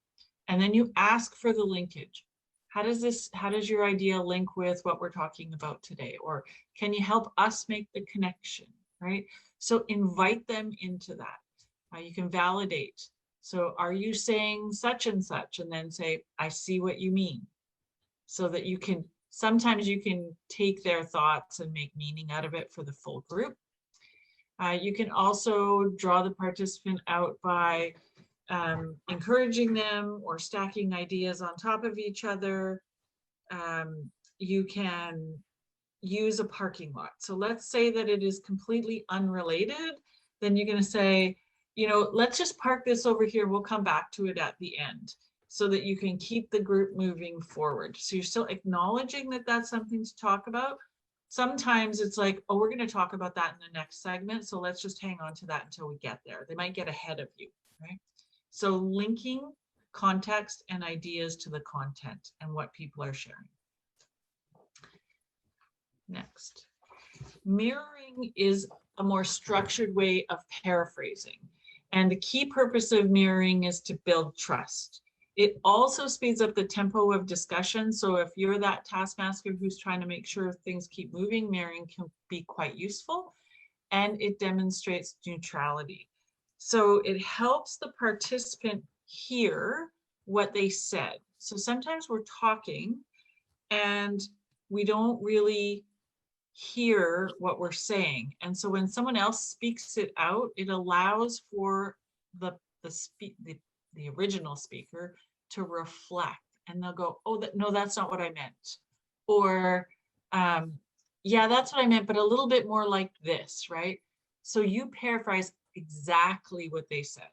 S6: and then you ask for the linkage. How does your idea link with what we're talking about today? Or can you help us make the connection, right? So invite them into that. You can validate. So are you saying such and such? And then say, I see what you mean. So that you can, sometimes you can take their thoughts and make meaning out of it for the full group. You can also draw the participant out by encouraging them or stacking ideas on top of each other. You can use a parking lot. So let's say that it is completely unrelated. Then you're going to say, you know, let's just park this over here. We'll come back to it at the end so that you can keep the group moving forward. So you're still acknowledging that that's something to talk about. Sometimes it's like, oh, we're going to talk about that in the next segment. So let's just hang on to that until we get there. They might get ahead of you, right? So linking context and ideas to the content and what people are sharing. Next, mirroring is a more structured way of paraphrasing. And the key purpose of mirroring is to build trust. It also speeds up the tempo of discussion. So if you're that taskmaster who's trying to make sure things keep moving, mirroring can be quite useful. And it demonstrates neutrality. So it helps the participant hear what they said. So sometimes we're talking and we don't really hear what we're saying. And so when someone else speaks it out, it allows for the original speaker to reflect, and they'll go, oh, no, that's not what I meant. Or, yeah, that's what I meant, but a little bit more like this, right? So you paraphrase exactly what they said.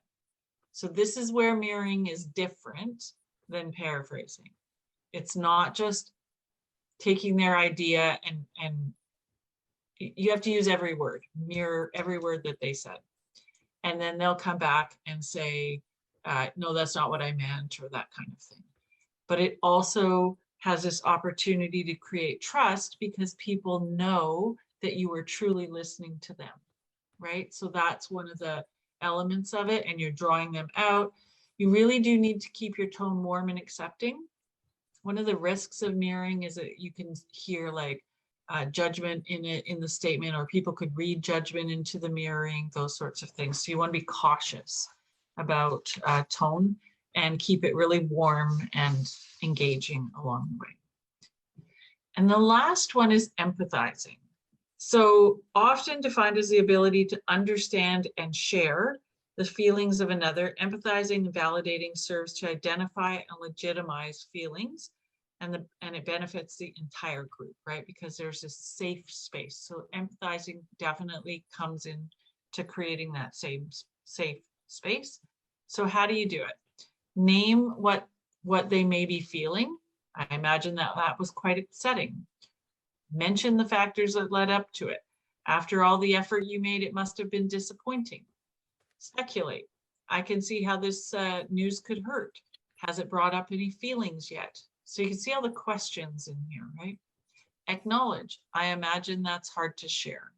S6: So this is where mirroring is different than paraphrasing. It's not just taking their idea and you have to use every word, mirror every word that they said. And then they'll come back and say, no, that's not what I meant, or that kind of thing. But it also has this opportunity to create trust because people know that you were truly listening to them, right? So that's one of the elements of it, and you're drawing them out. You really do need to keep your tone warm and accepting. One of the risks of mirroring is that you can hear like judgment in the statement, or people could read judgment into the mirroring, those sorts of things. So you want to be cautious about tone and keep it really warm and engaging along the way. And the last one is empathizing. So often defined as the ability to understand and share the feelings of another. Empathizing and validating serves to identify and legitimize feelings, and it benefits the entire group, right? Because there's a safe space. So empathizing definitely comes in to creating that same safe space. So how do you do it? Name what they may be feeling. I imagine that was quite upsetting. Mention the factors that led up to it. After all the effort you made, it must have been disappointing. Speculate. I can see how this news could hurt. Has it brought up any feelings yet? So you can see all the questions in here, right? Acknowledge. I imagine that's hard to share.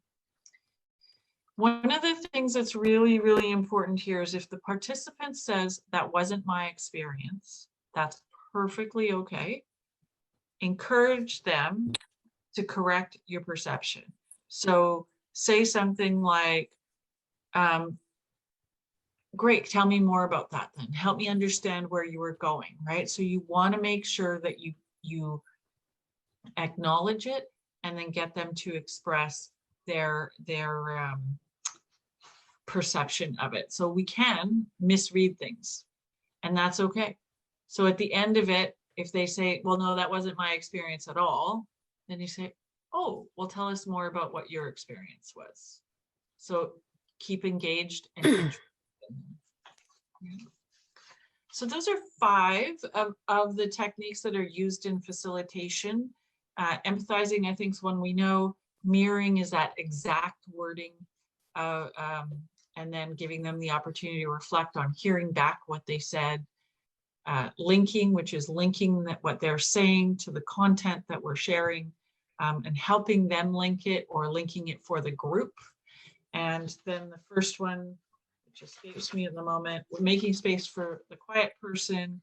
S6: One of the things that's really, really important here is if the participant says, that wasn't my experience, that's perfectly okay. Encourage them to correct your perception. So say something like, great, tell me more about that then. Help me understand where you were going, right? So you want to make sure that you acknowledge it and then get them to express their perception of it. So we can misread things, and that's okay. So at the end of it, if they say, well, no, that wasn't my experience at all, then you say, oh, well, tell us more about what your experience was. So keep engaged and interested. So those are 5 of the techniques that are used in facilitation. Empathizing, I think, is one we know. Mirroring is that exact wording, and then giving them the opportunity to reflect on hearing back what they said. Linking, which is linking what they're saying to the content that we're sharing, and helping them link it or linking it for the group. And then the first one, which escapes me at the moment, making space for the quiet person.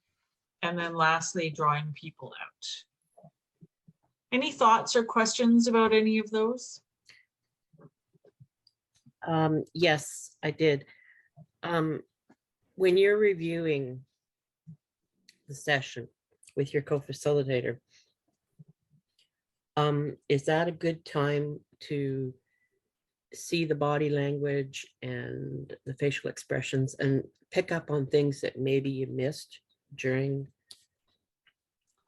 S6: And then lastly, drawing people out. Any thoughts or questions about any of those?
S10: Yes, I did. When you're reviewing the session with your co-facilitator, is that a good time to see the body language and the facial expressions and pick up on things that maybe you missed during?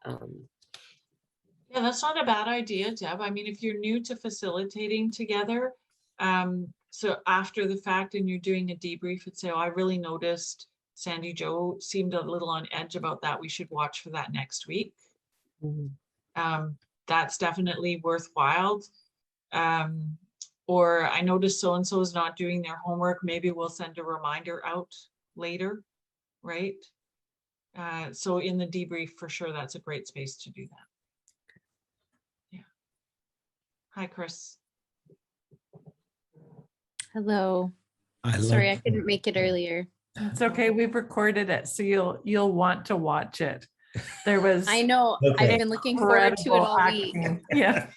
S6: Yeah, that's not a bad idea, Deb. I mean, if you're new to facilitating together, so after the fact and you're doing a debrief and say, oh, I really noticed Sandy Joe seemed a little on edge about that. We should watch for that next week. Mm-hmm. That's definitely worthwhile. Or I noticed so-and-so is not doing their homework. Maybe we'll send a reminder out later, right? So in the debrief, for sure, that's a great space to do that. Yeah. Hi, Chris.
S13: Hello. Sorry, I
S4: love,
S13: couldn't make it earlier.
S1: It's okay. We've recorded it, so you'll want to watch it. There was
S13: I know.
S4: Okay.
S13: I've been looking forward to it
S1: incredible
S13: all week.
S1: acting. Yeah.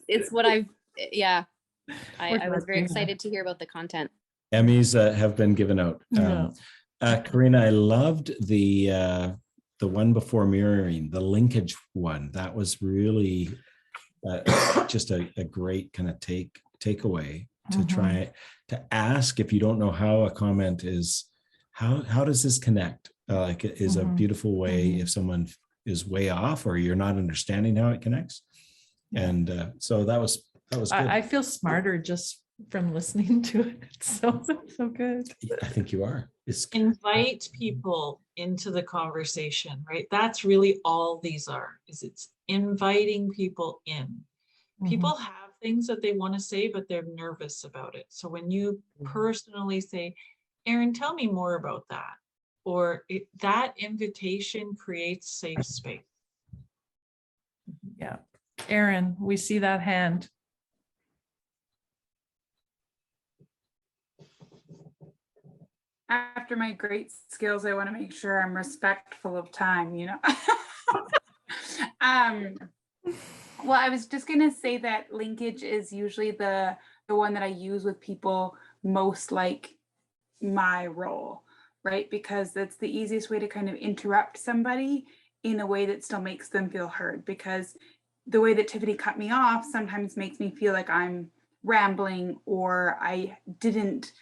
S13: It's what I've, yeah.
S1: We're
S13: I was
S1: glad
S13: very
S1: you know.
S13: excited to hear about the content.
S4: Emmys have been given out.
S1: Yeah.
S4: Corina, I loved the one before mirroring, the linkage one. That was really just a great kind of takeaway to try to ask, if you don't know how a comment is, how does this connect? Like it is a beautiful way if someone is way off or you're not understanding how it connects. And so that was good.
S1: I feel smarter just from listening to it. It's so good.
S4: I think you are. It's
S6: Invite people into the conversation, right? That's really all these are, is it's inviting people in. People have things that they want to say, but they're nervous about it. So when you personally say, Erin, tell me more about that, or that invitation creates safe space.
S1: Yeah. Erin, we see that hand.
S8: After my great skills, I want to make sure I'm respectful of time, you know. Well, I was just gonna say that linkage is usually the one that I use with people most like my role, right? Because that's the easiest way to kind of interrupt somebody in a way that still makes them feel heard. Because the way that Tiffany cut me off sometimes makes me feel like I'm rambling or I didn't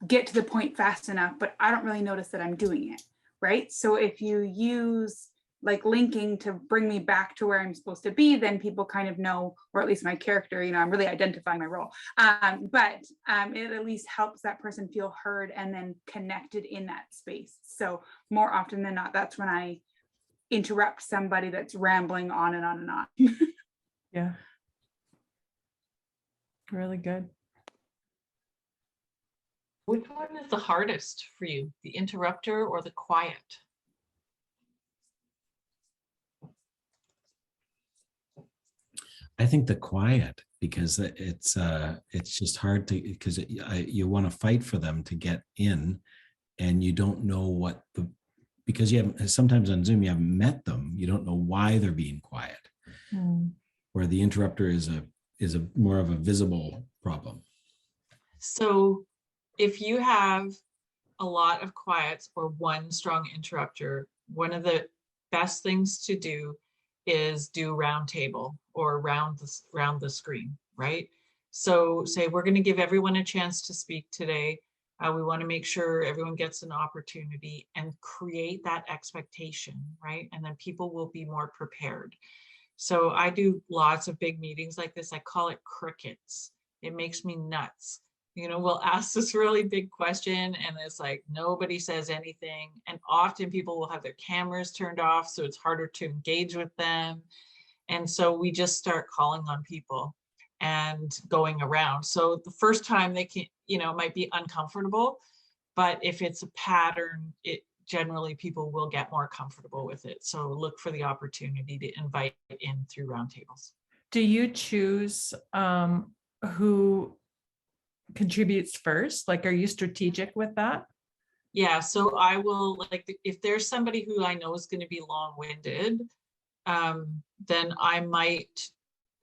S8: get to the point fast enough, but I don't really notice that I'm doing it, right? So if you use like linking to bring me back to where I'm supposed to be, then people kind of know, or at least my character, you know, I'm really identifying my role. But it at least helps that person feel heard and then connected in that space. So more often than not, that's when I interrupt somebody that's rambling on and on and on.
S1: Yeah. Really good.
S6: Which one is the hardest for you, the interrupter or the quiet?
S4: I think the quiet, because it's just hard to, because you want to fight for them to get in, and you don't know because you haven't, sometimes on Zoom you haven't met them, you don't know why they're being quiet. Where the interrupter is a more of a visible problem.
S6: So if you have a lot of quiets or one strong interrupter, one of the best things to do is do round table or round the screen, right? So say we're going to give everyone a chance to speak today. We want to make sure everyone gets an opportunity and create that expectation, right? And then people will be more prepared. So I do lots of big meetings like this. I call it crickets. It makes me nuts. You know, we'll ask this really big question and it's like nobody says anything. And often people will have their cameras turned off, so it's harder to engage with them. And so we just start calling on people and going around. So the first time they can, you know, it might be uncomfortable, but if it's a pattern, it generally people will get more comfortable with it. So look for the opportunity to invite in through roundtables.
S1: Do you choose who contributes first? Like, are you strategic with that?
S6: Yeah, so I will, like, if there's somebody who I know is going to be long-winded, then I might,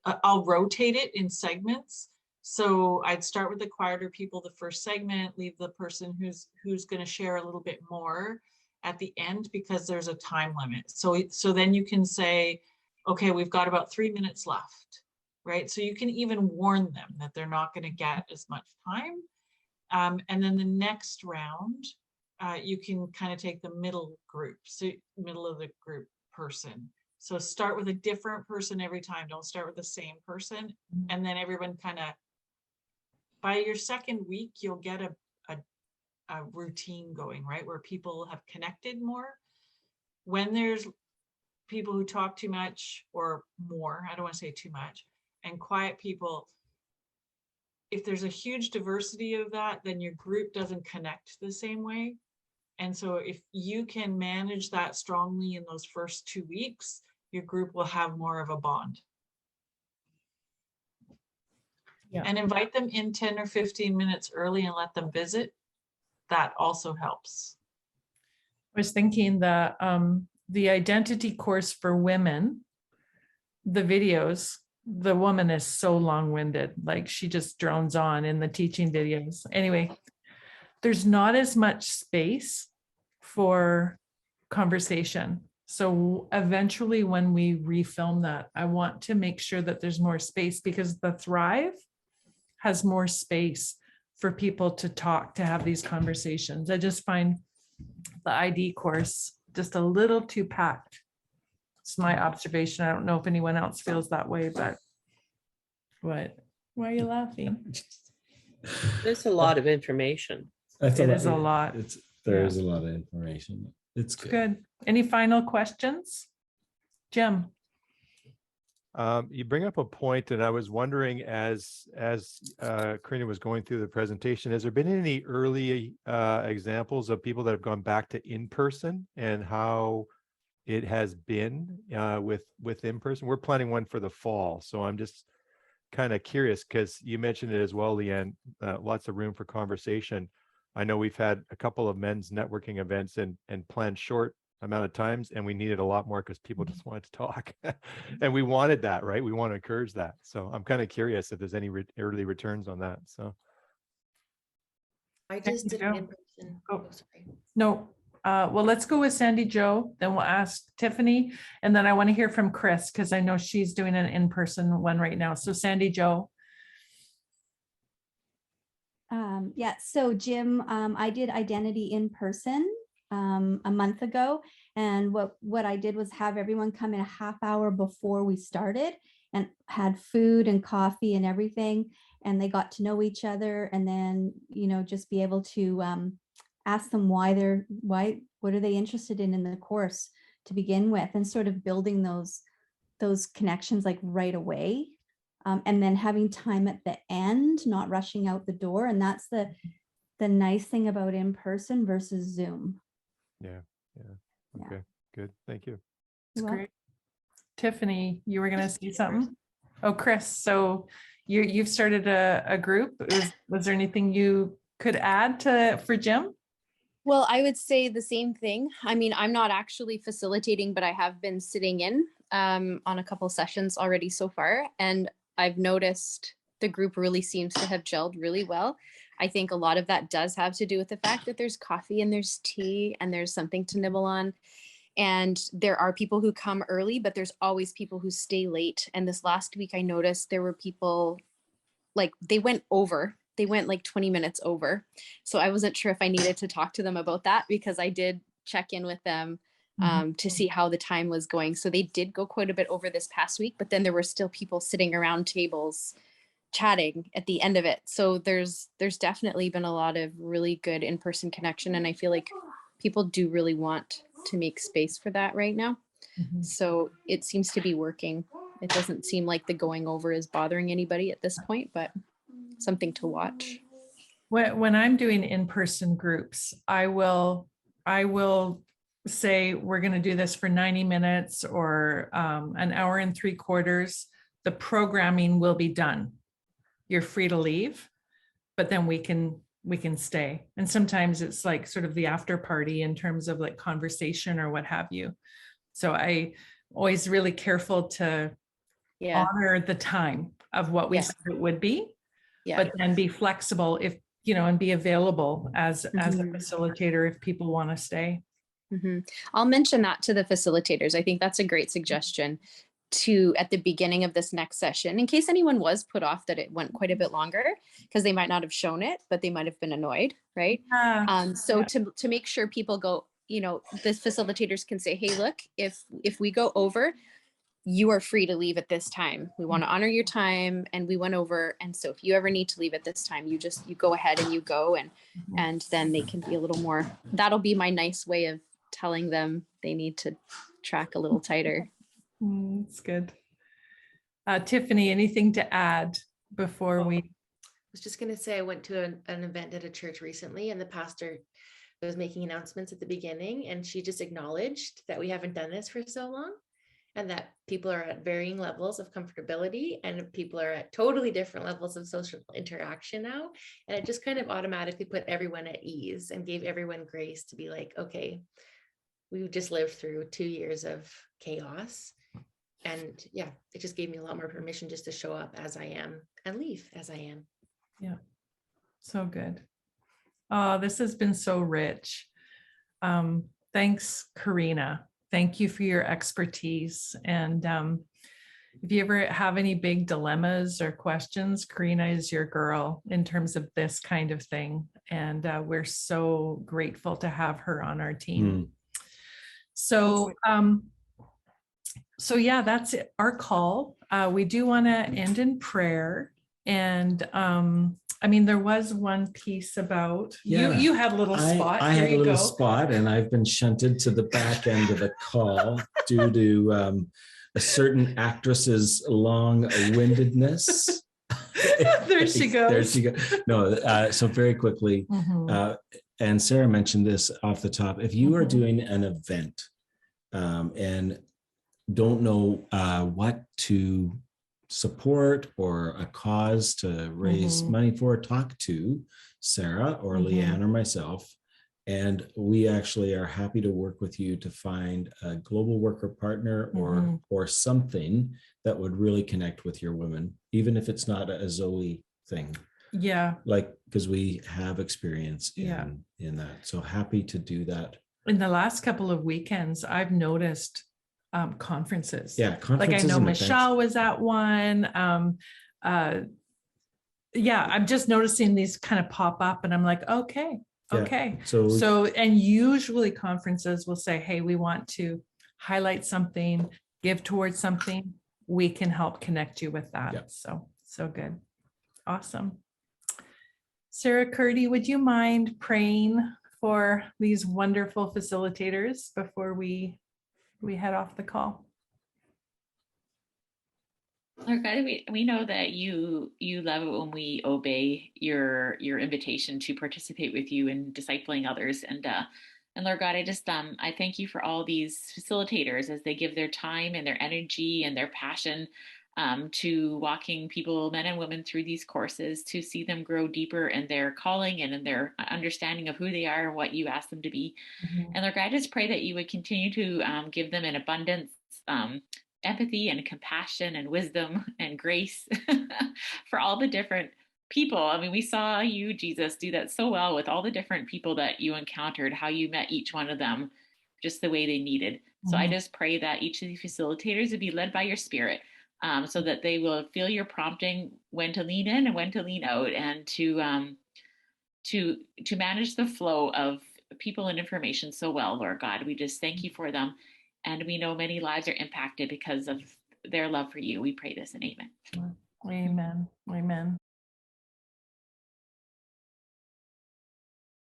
S6: I'll rotate it in segments. So I'd start with the quieter people the first segment, leave the person who's going to share a little bit more at the end because there's a time limit. So then you can say, okay, we've got about 3 minutes left, right? So you can even warn them that they're not going to get as much time. And then the next round, you can kind of take the middle group, so middle of the group person. So start with a different person every time. Don't start with the same person. And then everyone kind of, by your second week, you'll get a routine going, right? Where people have connected more. When there's people who talk too much or more, I don't want to say too much, and quiet people, if there's a huge diversity of that, then your group doesn't connect the same way. And so if you can manage that strongly in those first 2 weeks, your group will have more of a bond. Yeah. And invite them in 10 or 15 minutes early and let them visit. that also helps.
S1: I was thinking the identity course for women, the videos, the woman is so long-winded, like she just drones on in the teaching videos. Anyway, there's not as much space for conversation. So eventually when we refilm that, I want to make sure that there's more space, because the Thrive has more space for people to talk, to have these conversations. I just find the ID course just a little too packed. It's my observation. I don't know if anyone else feels that way, but what? Why are you laughing?
S10: There's a lot of information.
S1: It is a lot.
S4: There is a lot of information. It's good.
S1: Good. Any final questions? Jim?
S11: You bring up a point, and I was wondering, as Corina was going through the presentation, has there been any early examples of people that have gone back to in-person and how it has been with in-person? We're planning one for the fall, so I'm just kind of curious, because you mentioned it as well, Leanne, lots of room for conversation. I know we've had a couple of men's networking events and planned short amount of times, and we needed a lot more because people just wanted to talk. And we wanted that, right? We want to encourage that. So I'm kind of curious if there's any early returns on that. So
S7: I just did an in-person.
S1: Oh, sorry. No. Well, let's go with Sandy Jo, then we'll ask Tiffany, and then I want to hear from Chris, because I know she's doing an in-person one right now. So Sandy Jo.
S3: Yeah, so Jim, I did identity in person a month ago, and what I did was have everyone come in a half hour before we started, and had food and coffee and everything, and they got to know each other, and then just be able to ask them what are they interested in the course to begin with, and sort of building those connections like right away. And then having time at the end, not rushing out the door. And that's the nice thing about in-person versus Zoom.
S11: Yeah. Okay, good. Thank you.
S1: That's great. Tiffany, you were going to say something? Oh, Chris, so you've started a group. Was there anything you could add for Jim?
S13: Well, I would say the same thing. I mean, I'm not actually facilitating, but I have been sitting in on a couple sessions already so far. And I've noticed the group really seems to have gelled really well. I think a lot of that does have to do with the fact that there's coffee and there's tea and there's something to nibble on. And there are people who come early, but there's always people who stay late. And this last week I noticed there were people like they went like 20 minutes over. So I wasn't sure if I needed to talk to them about that, because I did check in with them to see how the time was going. So they did go quite a bit over this past week, but then there were still people sitting around tables chatting at the end of it. So there's definitely been a lot of really good in-person connection. And I feel like people do really want to make space for that right now. So it seems to be working. It doesn't seem like the going over is bothering anybody at this point, but something to watch.
S1: When I'm doing in-person groups, I will say we're going to do this for 90 minutes or an hour and 3/4. The programming will be done. You're free to leave, but then we can stay. And sometimes it's like sort of the after party in terms of like conversation or what have you. So I always really careful to honor the time of what we said it would be, but then be flexible if, and be available as a facilitator if people want to stay.
S13: I'll mention that to the facilitators. I think that's a great suggestion at the beginning of this next session, in case anyone was put off that it went quite a bit longer, because they might not have shown it, but they might have been annoyed, right? To make sure people go, the facilitators can say, hey, look, if we go over, you are free to leave at this time. We want to honor your time, and we went over. And so if you ever need to leave at this time, you go ahead and you go, and then they can be a little more, that'll be my nice way of telling them they need to track a little tighter.
S1: That's good. Tiffany, anything to add before we?
S7: I was just going to say, I went to an event at a church recently, and the pastor was making announcements at the beginning, and she just acknowledged that we haven't done this for so long. and that people are at varying levels of comfortability and people are at totally different levels of social interaction now. And it just kind of automatically put everyone at ease and gave everyone grace to be like, okay, we've just lived through 2 years of chaos. And yeah, it just gave me a lot more permission just to show up as I am and leave as I am.
S1: Yeah, so good. Oh, this has been so rich. Thanks, Corina. Thank you for your expertise. And if you ever have any big dilemmas or questions, Corina is your girl in terms of this kind of thing. And we're so grateful to have her on our team. So, so yeah, that's it, our call. We do want to end in prayer. And I mean, there was one piece about you had a little spot.
S4: I had a little spot, and I've been shunted to the back end of the call due to a certain actress's long-windedness.
S1: There she goes.
S4: There she goes. No, so very quickly, and Sarah mentioned this off the top. If you are doing an event and don't know what to support or a cause to raise money for, talk to Sarah or Leanne or myself, and we actually are happy to work with you to find a global worker partner or something that would really connect with your women, even if it's not a Zoe thing.
S1: Yeah,
S4: like, because we have experience in that, so happy to do that.
S1: In the last couple of weekends, I've noticed conferences.
S4: Yeah, conferences.
S1: Like I know Michelle was at one. Yeah, I'm just noticing these kind of pop up, and I'm like, okay. So and usually conferences will say, hey, we want to highlight something, give towards something. We can help connect you with that.
S4: Yeah.
S1: So good. Awesome. Sarah Curdy, would you mind praying for these wonderful facilitators before we head off the call?
S2: Lord God, we know that you love it when we obey your invitation to participate with you in discipling others. And Lord God, I thank you for all these facilitators as they give their time and their energy and their passion to walking people, men and women, through these courses, to see them grow deeper in their calling and in their understanding of who they are and what you ask them to be. And Lord God, I just pray that you would continue to give them an abundance, empathy and compassion and wisdom and grace for all the different people. I mean, we saw you, Jesus, do that so well with all the different people that you encountered, how you met each one of them just the way they needed. So I just pray that each of the facilitators would be led by your Spirit, so that they will feel your prompting when to lean in and when to lean out, and to manage the flow of people and information so well, Lord God. We just thank you for them. And we know many lives are impacted because of their love for you. We pray this in amen.
S1: Amen. Amen.